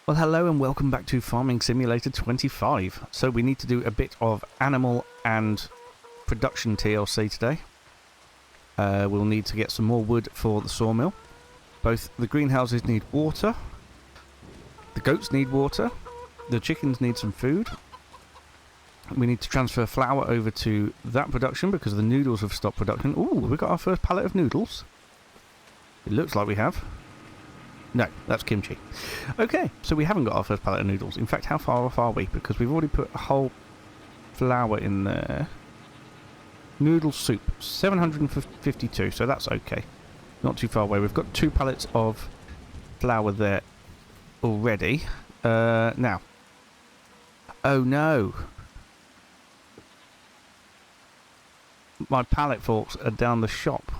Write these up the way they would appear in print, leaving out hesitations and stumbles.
Well, hello and welcome back to Farming Simulator 25. So we need to do a bit of animal and production TLC today. We'll need to get some more wood for the sawmill. Both the greenhouses need water, the goats need water, the chickens need some food. We need to transfer flour over to that production because the noodles have stopped production. Ooh, we got our first pallet of noodles. It looks like we have. No, that's kimchi. Okay, so we haven't got our first pallet of noodles. In fact, how far off are we? Because we've already put a whole flour in there. Noodle soup, 752, so that's okay. Not too far away. We've got 2 pallets of flour there already. Now. Oh no. My pallet forks are down the shop.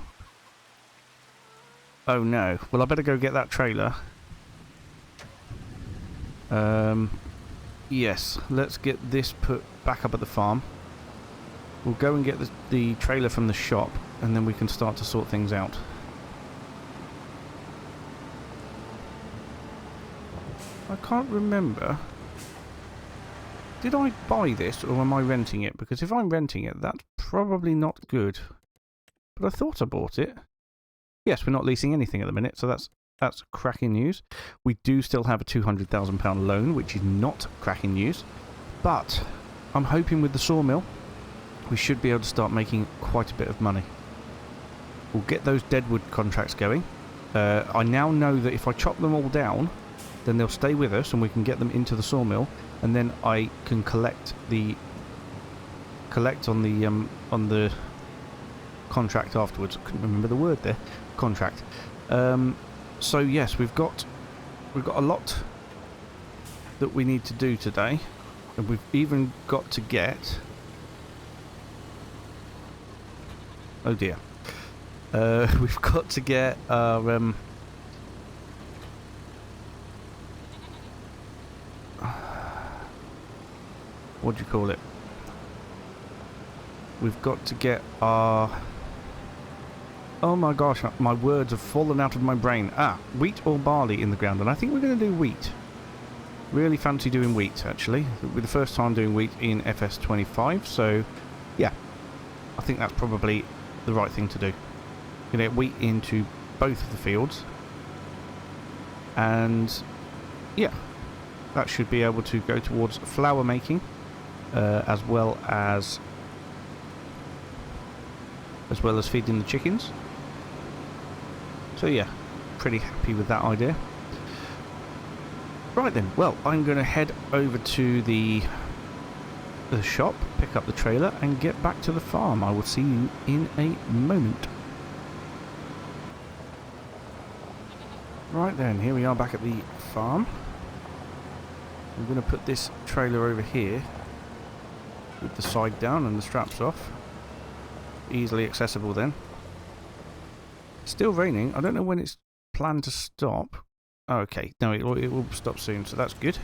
Oh no. Well, I better go get that trailer. Yes, let's get this put back up at the farm. We'll go and get the trailer from the shop, and then we can start to sort things out. I can't remember. Did I buy this, or am I renting it? Because if I'm renting it, that's probably not good. But I thought I bought it. Yes, we're not leasing anything at the minute, so that's cracking news. We do still have a £200,000 loan, which is not cracking news. But I'm hoping with the sawmill, we should be able to start making quite a bit of money. We'll get those Deadwood contracts going. I now know that if I chop them all down, then they'll stay with us and we can get them into the sawmill, and then I can collect on the contract afterwards. I couldn't remember the word there. Contract. So yes, we've got a lot that we need to do today, and we've even got to get. Oh dear. We've got to get our what do you call it? We've got to get our. Oh my gosh, my words have fallen out of my brain. Wheat or barley in the ground, and I think we're going to do wheat. Really fancy doing wheat, actually. It'll be the first time doing wheat in FS25, so yeah, I think that's probably the right thing to do. Going to get wheat into both of the fields, and yeah, that should be able to go towards flour making, as well as feeding the chickens. So yeah, pretty happy with that idea. Right then, well, I'm going to head over to the shop, pick up the trailer, and get back to the farm. I will see you in a moment. Right then, here we are back at the farm. I'm going to put this trailer over here with the side down and the straps off. Easily accessible then. Still raining. I don't know when it's planned to stop. Oh, okay, no, it will stop soon, so that's good.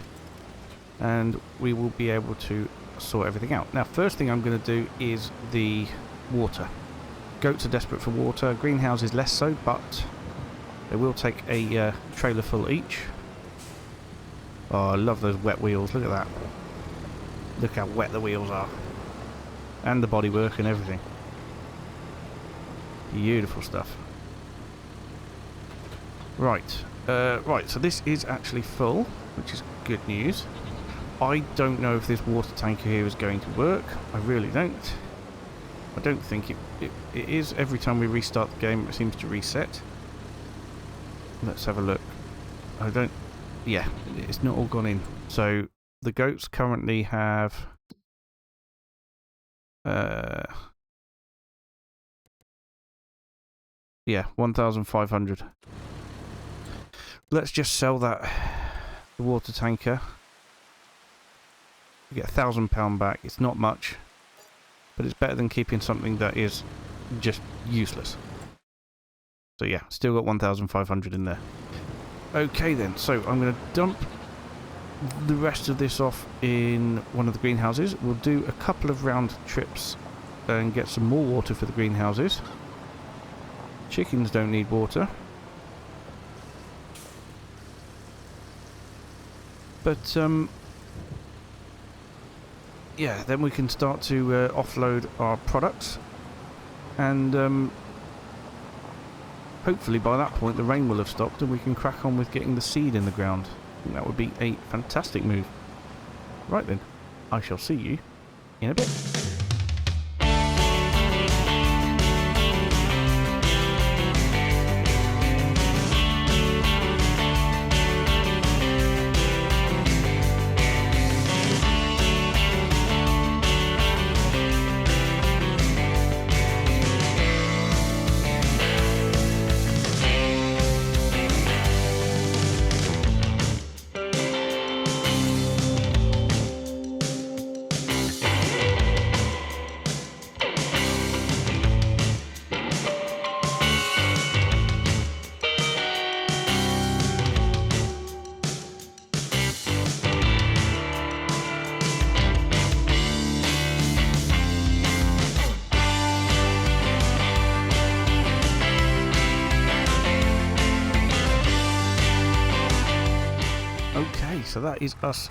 And we will be able to sort everything out. Now, first thing I'm going to do is the water. Goats are desperate for water. Greenhouses less so, but they will take a trailer full each. Oh, I love those wet wheels. Look at that. Look how wet the wheels are. And the bodywork and everything. Beautiful stuff. Right, so this is actually full, which is good news. I don't know if this water tanker here is going to work. I really don't. I don't think it is. Every time we restart the game, it seems to reset. Let's have a look. Yeah, it's not all gone in. So the goats currently have yeah, 1,500. Let's just sell the water tanker. We get £1,000 back. It's not much, but it's better than keeping something that is just useless. So yeah, still got 1,500 in there. Okay then, so I'm going to dump the rest of this off in one of the greenhouses. We'll do a couple of round trips and get some more water for the greenhouses. Chickens don't need water. But yeah, then we can start to offload our products, and hopefully by that point the rain will have stopped and we can crack on with getting the seed in the ground. I think that would be a fantastic move. Right then, I shall see you in a bit. So that is us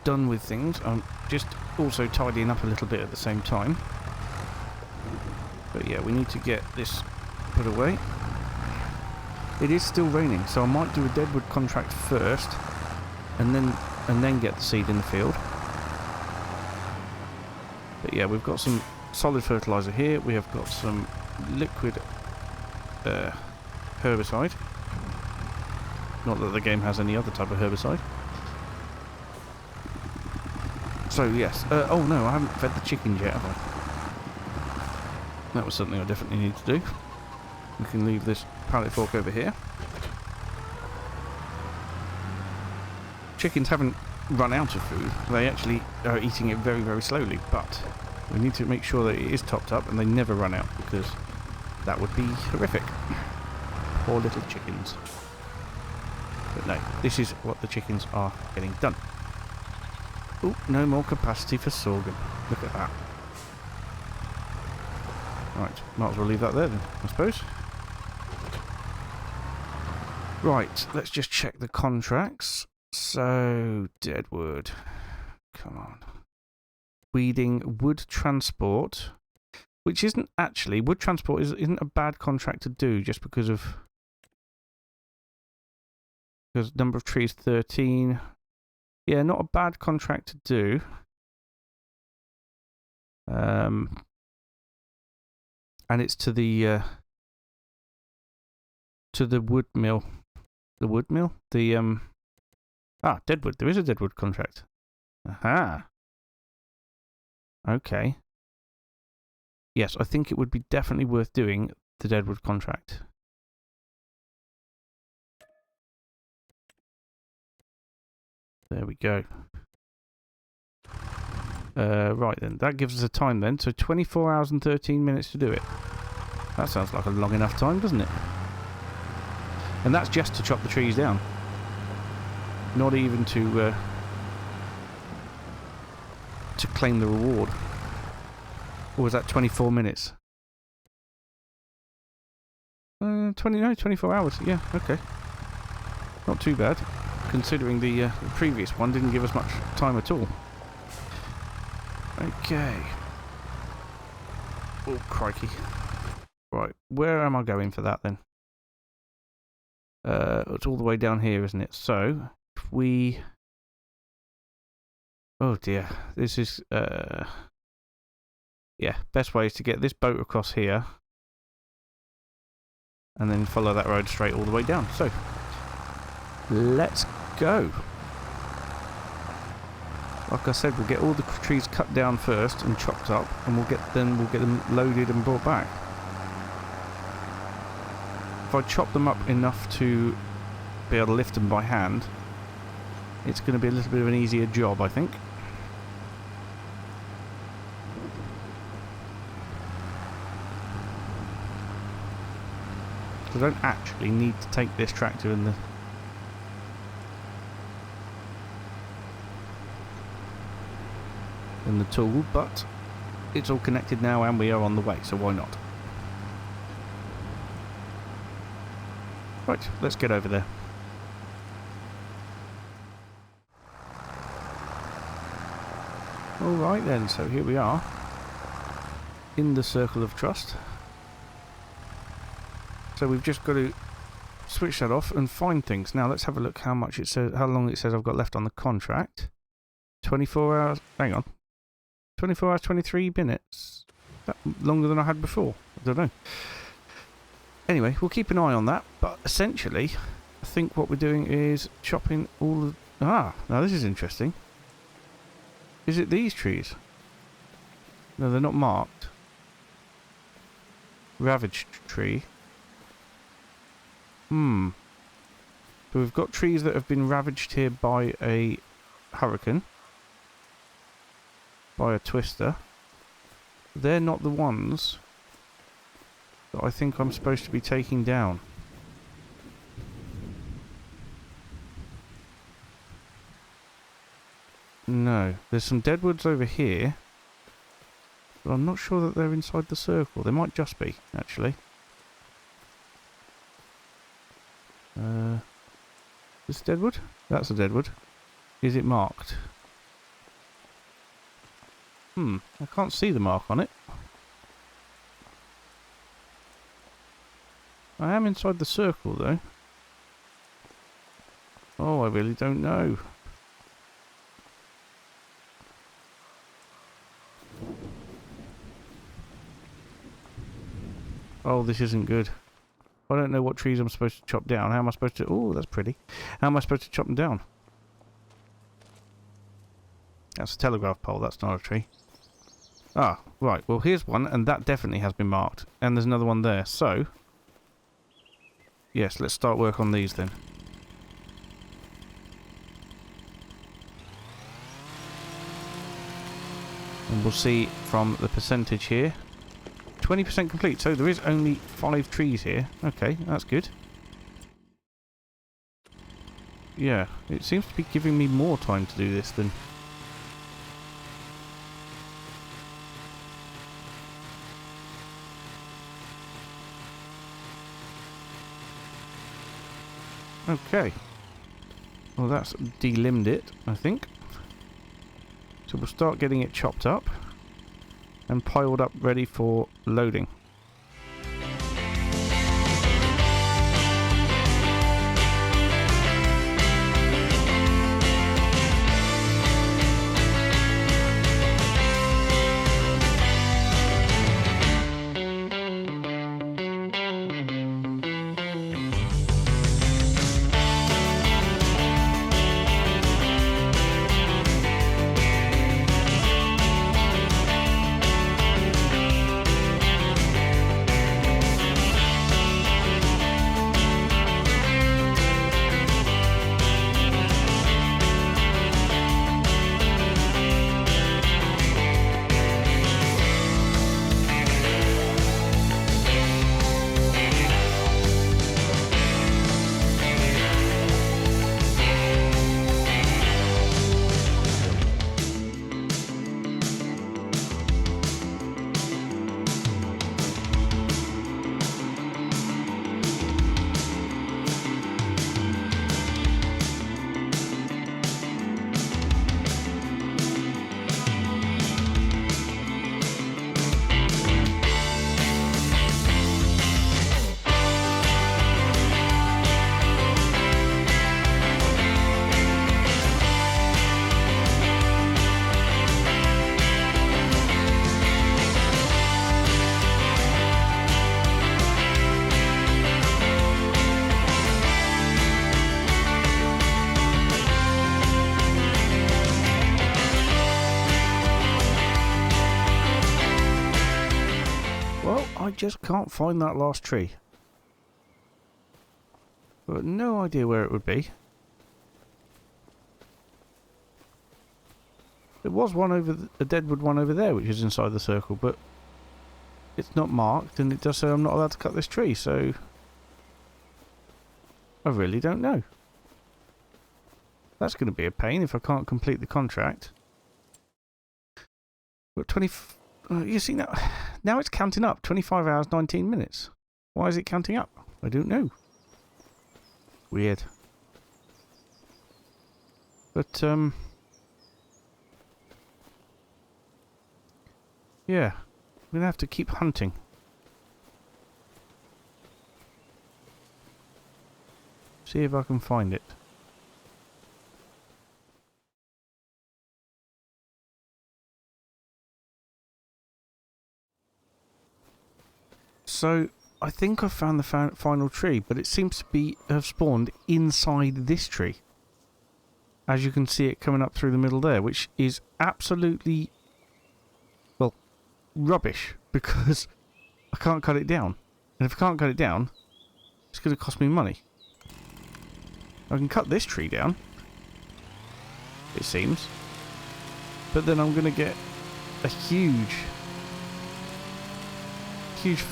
done with things. I'm just also tidying up a little bit at the same time. But yeah, we need to get this put away. It is still raining, so I might do a Deadwood contract first, and then get the seed in the field. But yeah, we've got some solid fertilizer here. We have got some liquid herbicide. Not that the game has any other type of herbicide. So yes, oh no, I haven't fed the chickens yet, have I? That was something I definitely need to do. We can leave this pallet fork over here. Chickens haven't run out of food. They actually are eating it very, very slowly, but we need to make sure that it is topped up and they never run out, because that would be horrific. Poor little chickens. But no, this is what the chickens are getting done. Oh, no more capacity for sorghum. Look at that. Right, might as well leave that there then, I suppose. Right, let's just check the contracts. So, Deadwood. Come on. Weeding, wood transport. Which isn't actually... Wood transport isn't a bad contract to do, just because of... Because number of trees 13. Yeah, not a bad contract to do. And it's to the wood mill. The wood mill? The Deadwood. There is a Deadwood contract. Aha. Okay. Yes, I think it would be definitely worth doing the Deadwood contract. There we go. Right then, that gives us a time then. So 24 hours and 13 minutes to do it. That sounds like a long enough time, doesn't it? And that's just to chop the trees down. Not even to claim the reward. Or was that 24 minutes? 24 hours. Yeah, okay. Not too bad, considering the previous one didn't give us much time at all. Okay. Oh, crikey. Right, where am I going for that then? It's all the way down here, isn't it? So, if we... Oh dear, this is... Yeah, best way is to get this boat across here. And then follow that road straight all the way down. So, let's go. Like I said, we'll get all the trees cut down first and chopped up, and we'll get them loaded and brought back. If I chop them up enough to be able to lift them by hand, it's going to be a little bit of an easier job, I think. I don't actually need to take this tractor in the tool, but it's all connected now and we are on the way, so why not? Right, let's get over there. Alright then, so here we are. In the circle of trust. So we've just got to switch that off and find things. Now let's have a look how much it says, how long it says I've got left on the contract. 24 hours, hang on. 24 hours, 23 minutes. That longer than I had before. I don't know. Anyway, we'll keep an eye on that. But essentially, I think what we're doing is chopping all the... Ah, now this is interesting. Is it these trees? No, they're not marked. Ravaged tree. So we've got trees that have been ravaged here by a hurricane. By a twister. They're not the ones that I think I'm supposed to be taking down. No. There's some deadwoods over here. But I'm not sure that they're inside the circle. They might just be, actually. This deadwood? That's a deadwood. Is it marked? I can't see the mark on it. I am inside the circle, though. Oh, I really don't know. Oh, this isn't good. I don't know what trees I'm supposed to chop down. How am I supposed to... Oh, that's pretty. How am I supposed to chop them down? That's a telegraph pole. That's not a tree. Ah, right. Well, here's one, and that definitely has been marked. And there's another one there. So, yes, let's start work on these then. And we'll see from the percentage here. 20% complete, so there is only 5 trees here. Okay, that's good. Yeah, it seems to be giving me more time to do this than... Okay. Well, that's delimbed it, I think. So we'll start getting it chopped up and piled up ready for loading. I just can't find that last tree. I've got no idea where it would be. There was one over a deadwood one over there, which is inside the circle, but it's not marked, and it does say I'm not allowed to cut this tree, so I really don't know. That's going to be a pain if I can't complete the contract. But you see now it's counting up. 25 hours, 19 minutes. Why is it counting up? I don't know. Weird. But Yeah, we're gonna have to keep hunting. See if I can find it. So, I think I found the final tree, but it seems to have spawned inside this tree. As you can see it coming up through the middle there, which is absolutely, well, rubbish, because I can't cut it down. And if I can't cut it down, it's going to cost me money. I can cut this tree down, it seems, but then I'm going to get a huge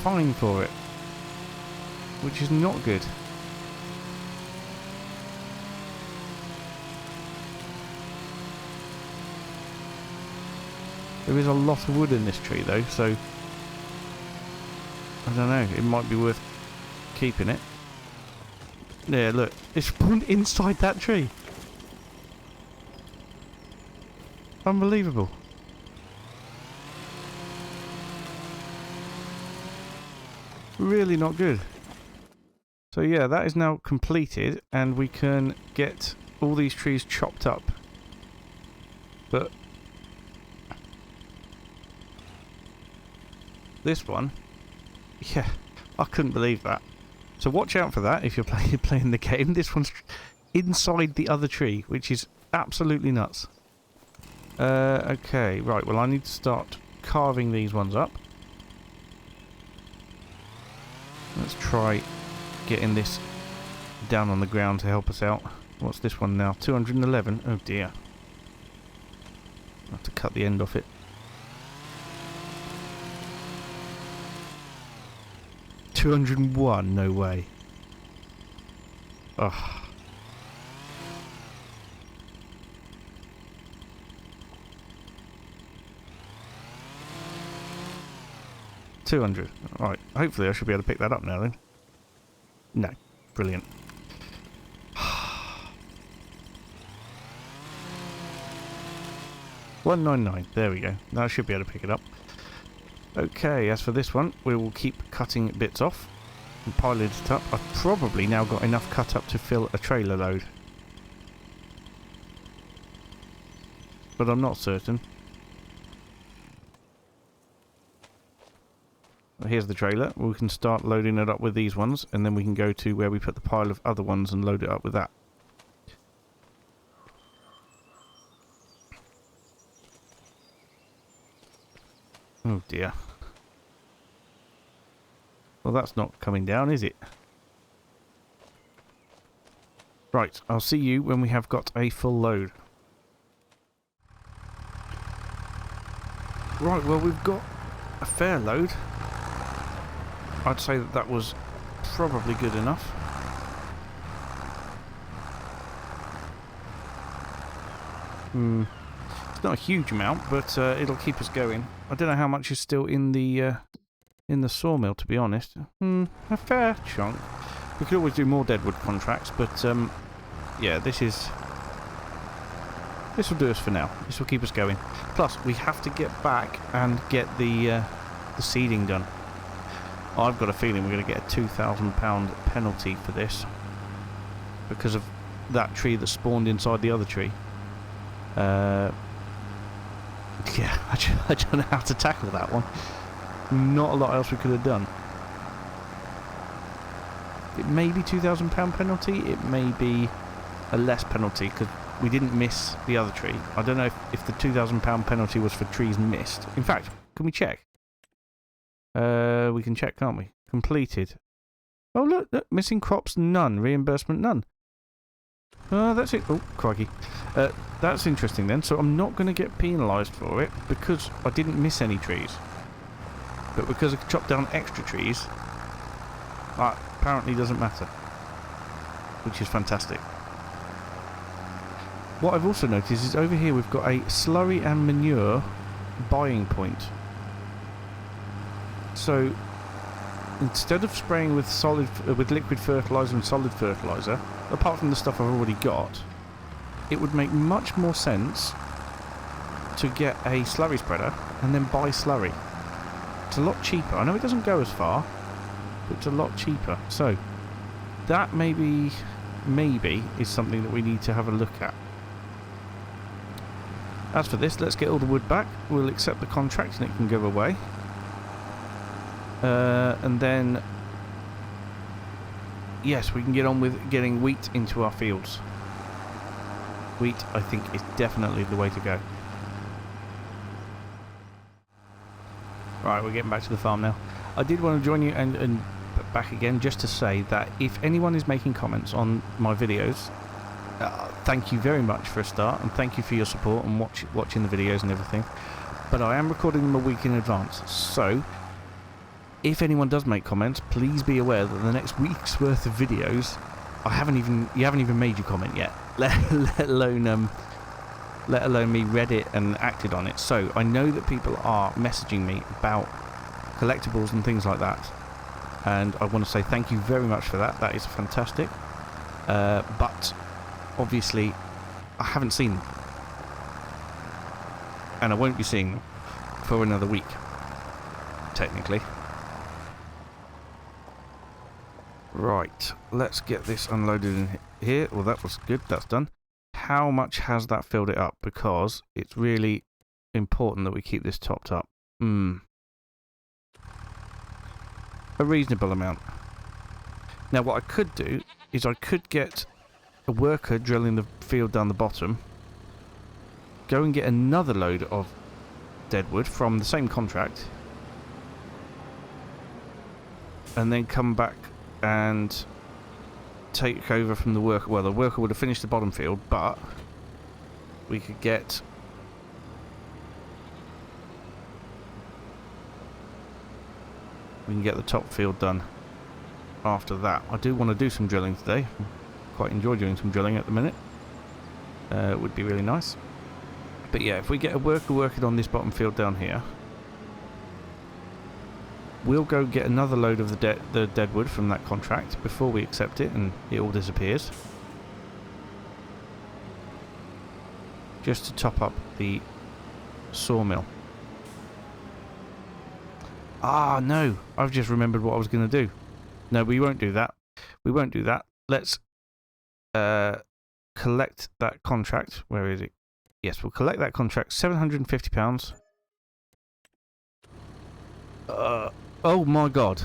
fine for it, which is not good. There is a lot of wood in this tree though, so I don't know, it might be worth keeping it. Yeah, look, it's spawned inside that tree. Unbelievable. Really not good. So yeah, that is now completed, and we can get all these trees chopped up. But this one, yeah, I couldn't believe that. So watch out for that if you're playing the game. This one's inside the other tree, which is absolutely nuts. Okay, right, well I need to start carving these ones up. Let's try getting this down on the ground to help us out. What's this one now? 211. Oh dear. I'll have to cut the end off it. $201, no way. Ugh. $200. Alright, hopefully I should be able to pick that up now then. No. Brilliant. $199. There we go. Now I should be able to pick it up. Okay, as for this one, we will keep cutting bits off and piling it up. I've probably now got enough cut up to fill a trailer load, but I'm not certain. Here's the trailer. We can start loading it up with these ones, and then we can go to where we put the pile of other ones and load it up with that. Oh dear. Well, that's not coming down, is it? Right, I'll see you when we have got a full load. Right, well, we've got a fair load. I'd say that that was probably good enough. It's not a huge amount, but it'll keep us going. I don't know how much is still in the sawmill, to be honest. A fair chunk. We could always do more Deadwood contracts, but yeah, this will do us for now. This will keep us going. Plus, we have to get back and get the seeding done. I've got a feeling we're going to get a £2,000 penalty for this because of that tree that spawned inside the other tree. Yeah, I don't know how to tackle that one. Not a lot else we could have done. It may be £2,000 penalty. It may be a less penalty because we didn't miss the other tree. I don't know if the £2,000 penalty was for trees missed. In fact, can we check? We can check, can't we? Completed. Oh, look, missing crops, none. Reimbursement, none. That's it. Oh, crikey. That's interesting then. So I'm not going to get penalised for it because I didn't miss any trees. But because I chopped down extra trees, that apparently doesn't matter. Which is fantastic. What I've also noticed is over here we've got a slurry and manure buying point. So instead of spraying with liquid fertiliser and solid fertiliser, apart from the stuff I've already got, it would make much more sense to get a slurry spreader and then buy slurry. It's a lot cheaper. I know it doesn't go as far, but it's a lot cheaper. So that maybe is something that we need to have a look at. As for this, let's get all the wood back. We'll accept the contract and it can go away. And then, yes, we can get on with getting wheat into our fields. Wheat, I think, is definitely the way to go. Right, we're getting back to the farm now. I did want to join you and back again just to say that if anyone is making comments on my videos, thank you very much for a start, and thank you for your support and watching the videos and everything. But I am recording them a week in advance, so if anyone does make comments, please be aware that the next week's worth of videos, you haven't even made your comment yet, let alone me read it and acted on it. So I know that people are messaging me about collectibles and things like that, and I want to say thank you very much for that. That is fantastic. But obviously I haven't seen them, and I won't be seeing them for another week, technically. Right, let's get this unloaded in here. Well, that was good, that's done. How much has that filled it up? Because it's really important that we keep this topped up. A reasonable amount. Now what I could do is I could get a worker drilling the field down the bottom, go and get another load of Deadwood from the same contract, and then come back and take over from the worker. Well, the worker would have finished the bottom field, but we could get the top field done after that. I do want to do some drilling today. Quite enjoy doing some drilling at the minute. It would be really nice. But yeah, if we get a worker working on this bottom field down here, we'll go get another load of the Deadwood from that contract before we accept it and it all disappears. Just to top up the sawmill. Ah, no. I've just remembered what I was going to do. No, we won't do that. We won't do that. Let's collect that contract. Where is it? Yes, we'll collect that contract. £750. Oh my god.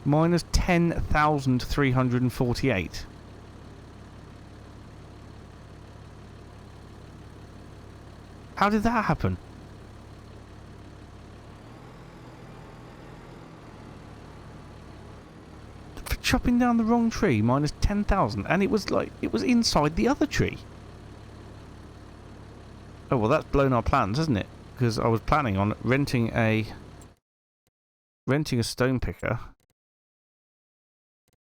Minus 10,348. How did that happen? For chopping down the wrong tree, minus 10,000, and it was inside the other tree. Oh well, that's blown our plans, hasn't it? Because I was planning on renting a stone picker.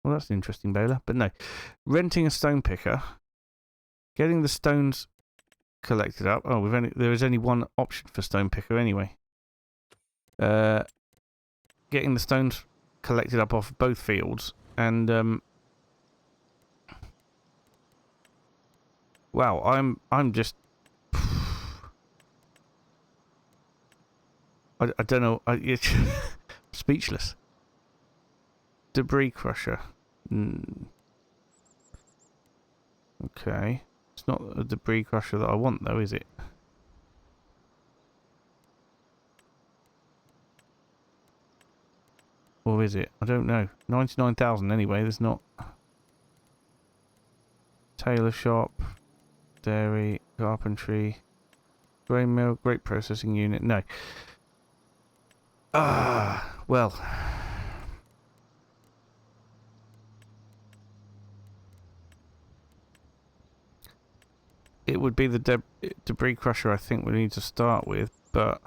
Well, that's an interesting baler, but no. Renting a stone picker, getting the stones collected up. Oh, there is only one option for stone picker anyway. Getting the stones collected up off both fields, and wow, I'm just I don't know. Speechless. Debris crusher. Okay. It's not a debris crusher that I want, though, is it? Or is it? I don't know. 99,000 anyway. There's not. Tailor shop. Dairy. Carpentry. Grain mill. Grape processing unit. No. Well. It would be the debris crusher I think we need to start with, but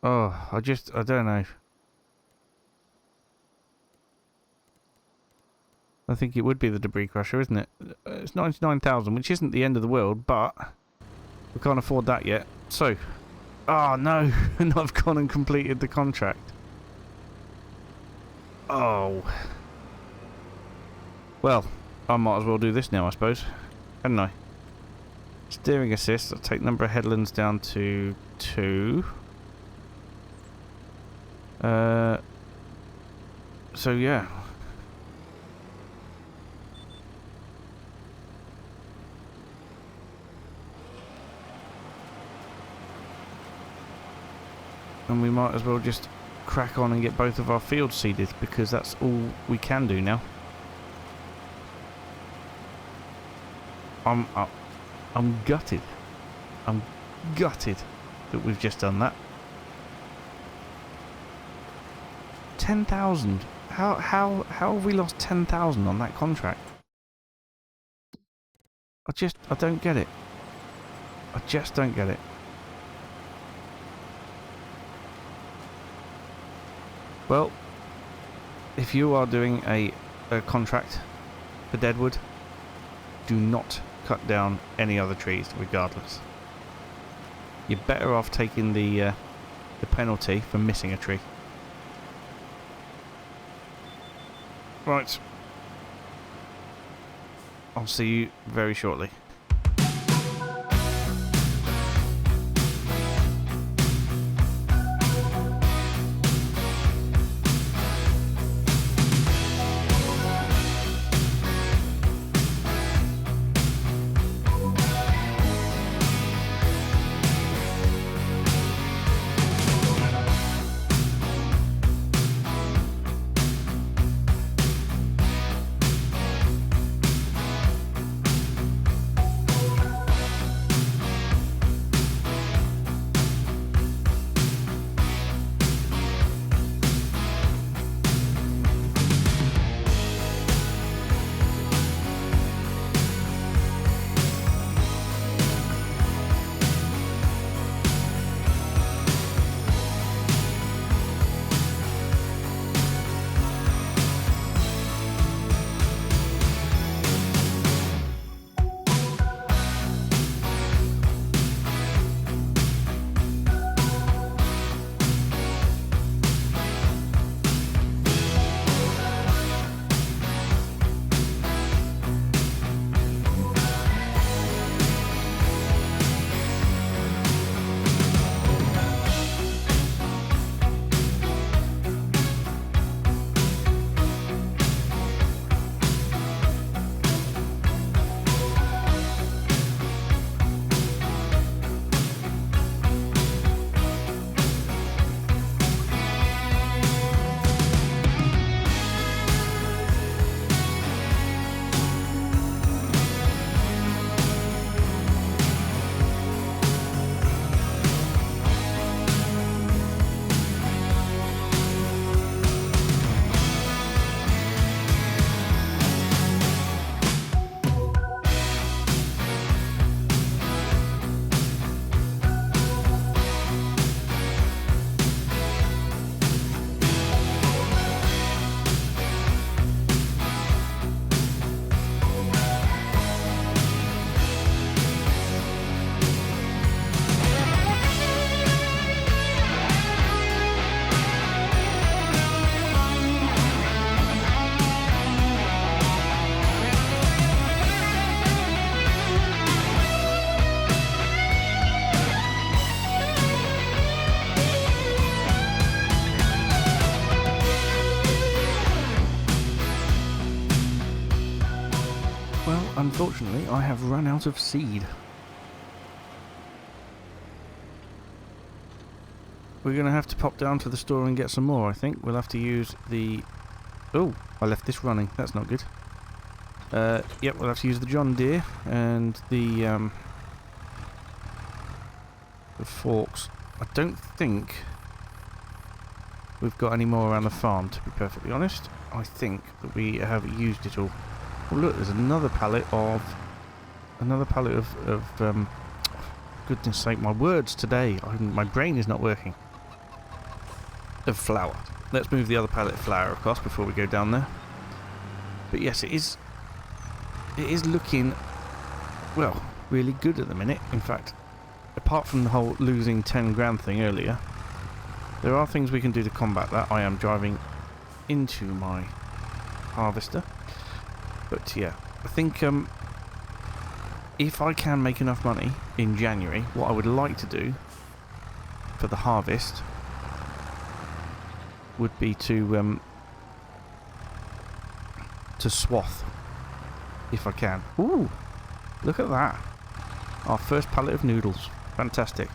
I don't know. I think it would be the debris crusher, isn't it? It's 99,000, which isn't the end of the world, but we can't afford that yet. So, oh no, and I've gone and completed the contract. Oh. Well, I might as well do this now, I suppose. Hadn't I? Steering assist. I'll take number of headlands down to 2. So yeah. And we might as well just crack on and get both of our fields seeded, because that's all we can do now. I'm gutted. I'm gutted that we've just done that. 10,000. How have we lost 10,000 on that contract? I don't get it. I just don't get it. Well, if you are doing a contract for Deadwood, do not cut down any other trees regardless. You're better off taking the penalty for missing a tree. Right. I'll see you very shortly. Unfortunately, I have run out of seed. We're going to have to pop down to the store and get some more, I think. We'll have to use the... Oh, I left this running. That's not good. Yep, we'll have to use the John Deere and the forks. I don't think we've got any more around the farm, to be perfectly honest. I think that we have used it all. Oh look, there's another pallet of goodness sake, my words today, my brain is not working. Of flour. Let's move the other pallet of flour across before we go down there. But yes, it is looking, well, really good at the minute. In fact, apart from the whole losing 10 grand thing earlier, there are things we can do to combat that. I am driving into my harvester. But yeah, I think if I can make enough money in January, what I would like to do for the harvest would be to swath, if I can. Ooh, look at that. Our first pallet of noodles. Fantastic.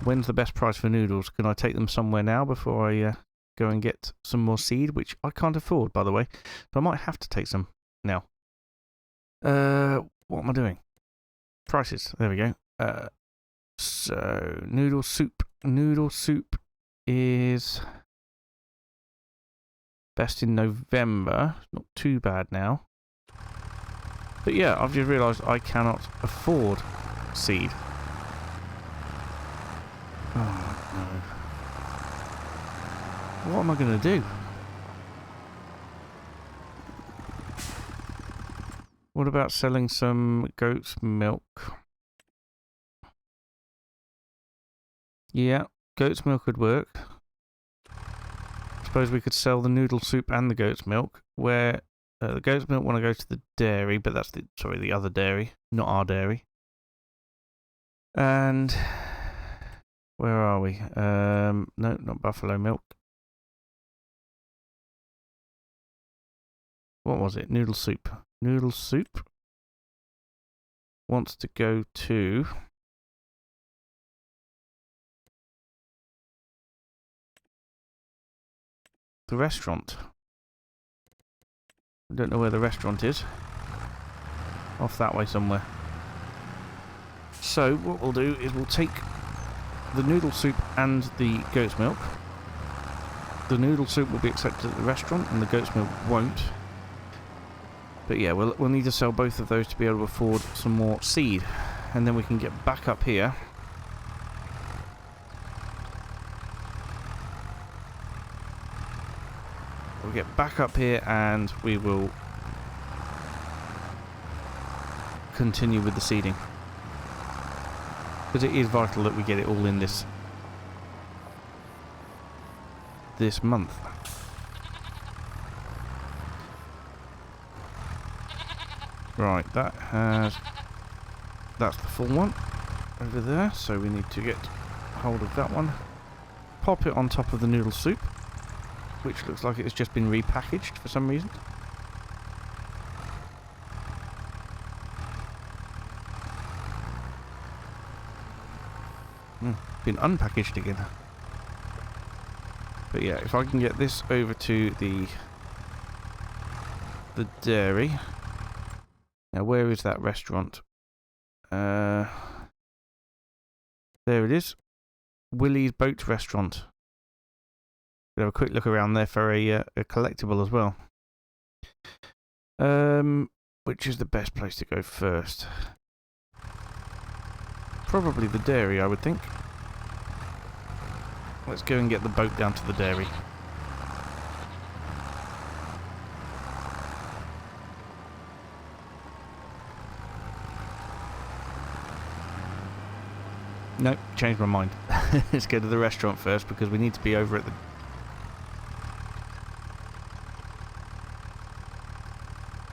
When's the best price for noodles? Can I take them somewhere now before I go and get some more seed, which I can't afford, by the way. So I might have to take some now. What am I doing? Prices. There we go. So, noodle soup. Noodle soup is best in November. Not too bad now. But yeah, I've just realised I cannot afford seed. Oh, no. What am I going to do? What about selling some goat's milk? Yeah, goat's milk would work. Suppose we could sell the noodle soup and the goat's milk. Where the goat's milk want to go to the dairy, but that's the other dairy, not our dairy. And where are we? No, not buffalo milk. What was it? Noodle soup. Noodle soup wants to go to the restaurant. I don't know where the restaurant is. Off that way somewhere. So what we'll do is we'll take the noodle soup and the goat's milk. The noodle soup will be accepted at the restaurant and the goat's milk won't. But yeah, we'll need to sell both of those to be able to afford some more seed. And then we can get back up here. We'll get back up here and we will continue with the seeding. Because it is vital that we get it all in this month. Right, that's the full one over there, so we need to get hold of that one. Pop it on top of the noodle soup, which looks like it's just been repackaged for some reason. Been unpackaged again. But yeah, if I can get this over to the dairy. Now, where is that restaurant? There it is. Willie's Boat Restaurant. We'll have a quick look around there for a collectible as well. Which is the best place to go first? Probably the dairy, I would think. Let's go and get the boat down to the dairy. Nope, changed my mind. Let's go to the restaurant first because we need to be over at the...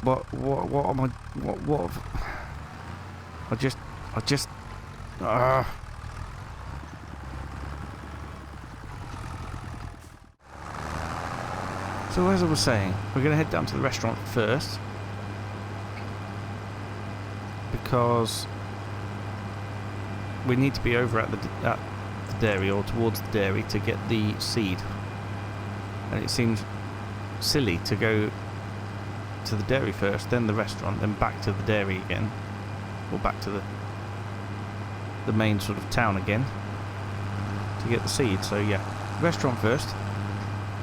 What am I... What... I just... So as I was saying, we're going to head down to the restaurant first. Because we need to be over at the dairy or towards the dairy to get the seed. And it seems silly to go to the dairy first, then the restaurant, then back to the dairy again. Or back to the main sort of town again to get the seed. So yeah, restaurant first.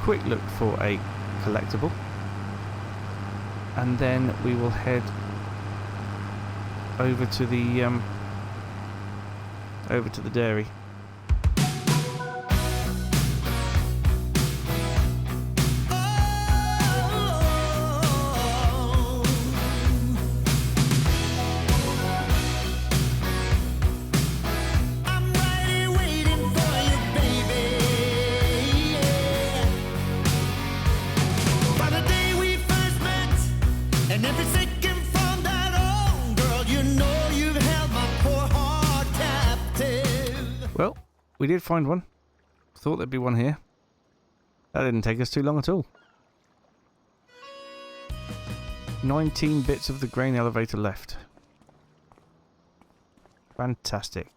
Quick look for a collectible. And then we will head over to the dairy. Every second from we did find one. Thought there'd be one here. That didn't take us too long at all. 19 bits of the grain elevator left. Fantastic.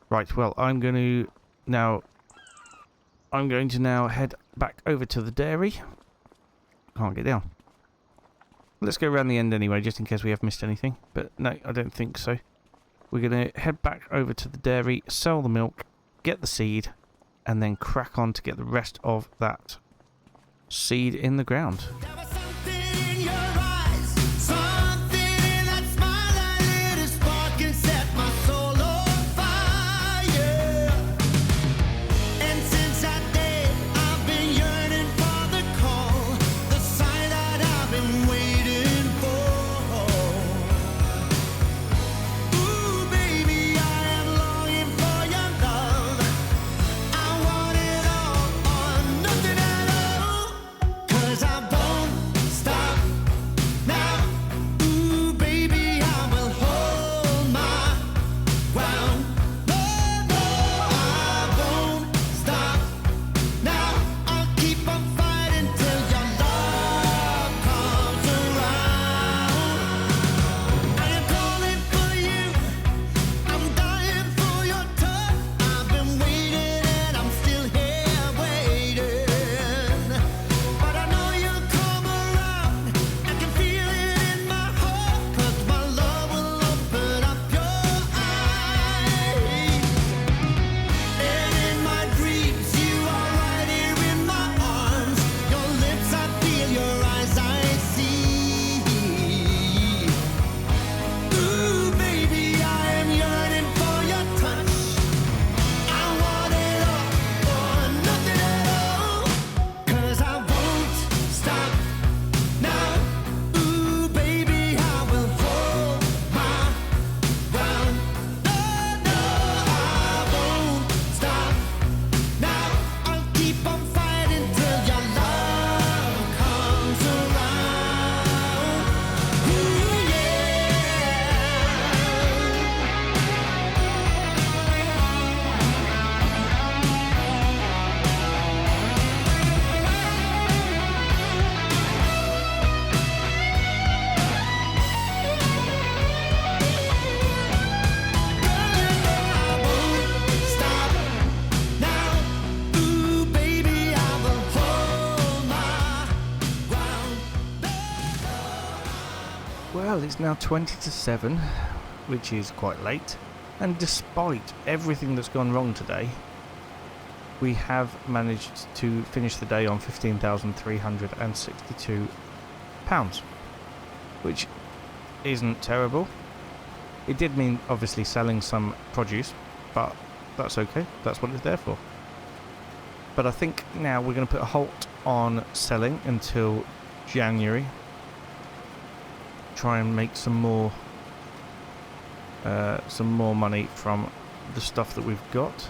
Right, well, I'm going to now head back over to the dairy. Can't get down. Let's go around the end anyway, just in case we have missed anything. But no, I don't think so. We're going to head back over to the dairy, sell the milk, get the seed, and then crack on to get the rest of that seed in the ground. Well, it's now 20 to 7, which is quite late, and despite everything that's gone wrong today, we have managed to finish the day on £15,362, which isn't terrible. It did mean obviously selling some produce, but that's okay, that's what it's there for. But I think now we're going to put a halt on selling until January. Try and make some more money from the stuff that we've got.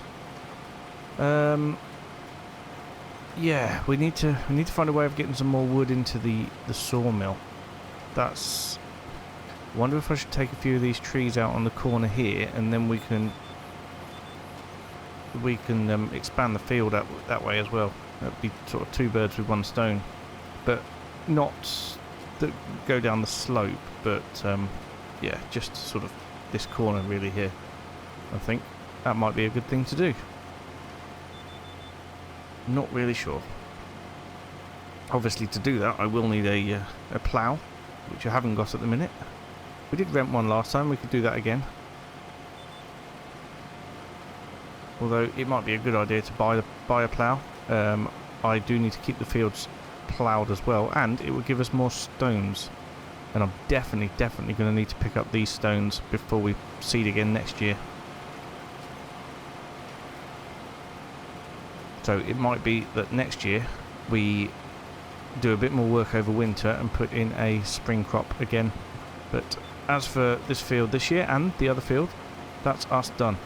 Yeah, we need to find a way of getting some more wood into the sawmill. That's. I wonder if I should take a few of these trees out on the corner here, and then we can expand the field out that way as well. That'd be sort of two birds with one stone, but not that go down the slope, but yeah, just sort of this corner really here. I think that might be a good thing to do. Not really sure. Obviously, to do that, I will need a plough, which I haven't got at the minute. We did rent one last time. We could do that again. Although it might be a good idea to buy a plough. I do need to keep the fields ploughed as well, and it would give us more stones. And I'm definitely going to need to pick up these stones before we seed again next year. So it might be that next year we do a bit more work over winter and put in a spring crop again. But as for this field this year and the other field, that's us done.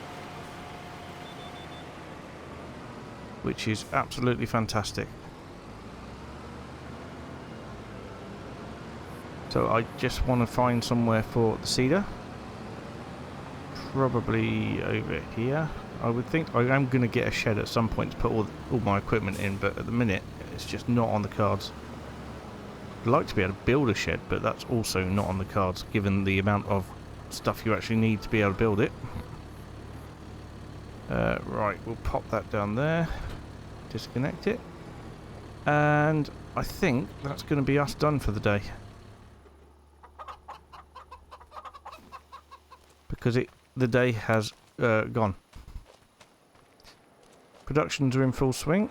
Which is absolutely fantastic. So I just want to find somewhere for the cedar. probably over here. I would think I am going to get a shed at some point to put all my equipment in, but at the minute it's just not on the cards. I'd like to be able to build a shed, but that's also not on the cards given the amount of stuff you actually need to be able to build it. Right, we'll pop that down there, disconnect it, and I think that's going to be us done for the day. Because the day has gone. Productions are in full swing.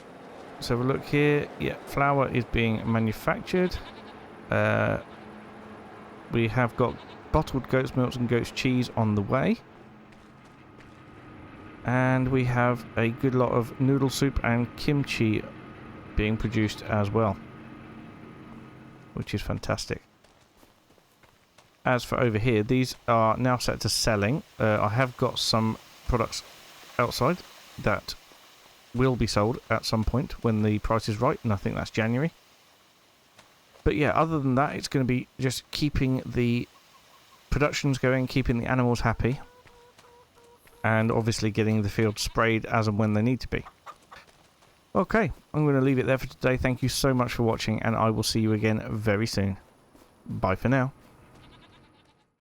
Let's have a look here. Yeah, flour is being manufactured. We have got bottled goat's milk and goat's cheese on the way. And we have a good lot of noodle soup and kimchi being produced as well, which is fantastic. As for over here, these are now set to selling. I have got some products outside that will be sold at some point when the price is right, and I think that's January. But yeah, other than that, it's going to be just keeping the productions going, keeping the animals happy, and obviously getting the field sprayed as and when they need to be. Okay, I'm going to leave it there for today. Thank you so much for watching, and I will see you again very soon. Bye for now.